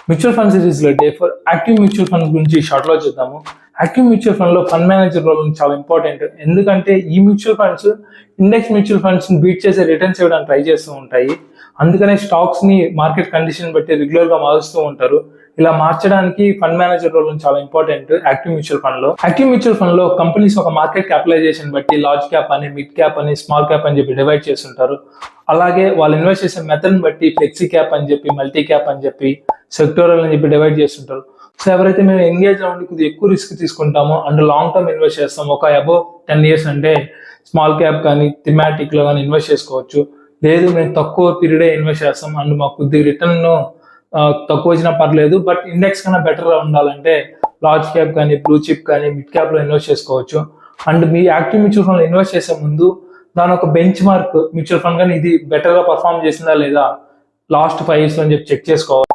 Mutual fund series లో day for active mutual fund గురించి short లో చూద్దాము. యాక్టివ్ మ్యూచువల్ ఫండ్ లో ఫండ్ మేనేజర్ రోల్ చాలా ఇంపార్టెంట్. ఎందుకంటే ఈ mutual funds index mutual funds beat చేసే రిటర్న్స్ ఇవ్వడానికి ట్రై చేస్తూ ఉంటాయి. అందుకనే స్టాక్స్ ని మార్కెట్ కండిషన్ బట్టి రెగ్యులర్ గా మారుస్తూ ఉంటారు. ఇలా మార్చడానికి ఫండ్ మేనేజర్ రోల్ చాలా ఇంపార్టెంట్ యాక్టివ్ మ్యూచువల్ ఫండ్ లో. యాక్టివ్ మ్యూచువల్ ఫండ్ లో కంపెనీస్ ఒక మార్కెట్ క్యాపిటలైజేషన్ బట్టి లార్జ్ క్యాప్ అని, మిడ్ క్యాప్ అని, స్మాల్ క్యాప్ అని చెప్పి డివైడ్ చేస్తుంటారు. అలాగే వాళ్ళు ఇన్వెస్ట్ చేసే మెథడ్ బట్టి ఫ్లెక్సీ క్యాప్ అని చెప్పి, మల్టీ క్యాప్ అని చెప్పి, సెక్టోరల్ అని చెప్పి డివైడ్ చేస్తుంటారు. సో ఎవరైతే మేము ఎంగేజ్ అవ్వండి కొద్దిగా ఎక్కువ రిస్క్ తీసుకుంటామో అండ్ లాంగ్ టర్మ్ ఇన్వెస్ట్ చేస్తాం, ఒక అబౌవ్ 10 years అంటే స్మాల్ క్యాప్ కానీ థిమాటిక్ లో కానీ ఇన్వెస్ట్ చేసుకోవచ్చు. లేదు మేము తక్కువ పీరియడే ఇన్వెస్ట్ చేస్తాం అండ్ మాకు కొద్దిగా రిటర్న్ తక్కువ వచ్చినా పర్లేదు, బట్ ఇండెక్స్ కన్నా బెటర్ గా ఉండాలంటే లార్జ్ క్యాప్ కానీ, బ్లూ చిప్ కానీ, మిడ్ క్యాప్ లో ఇన్వెస్ట్ చేసుకోవచ్చు. And me active mutual fund లో ఇన్వెస్ట్ చేసే ముందు దాని ఒక బెంచ్ మార్క్ మ్యూచువల్ ఫండ్ కానీ ఇది బెటర్ గా పర్ఫామ్ చేసిందా లేదా లాస్ట్ 5 years అని చెప్పి చెక్ చేసుకోవాలి.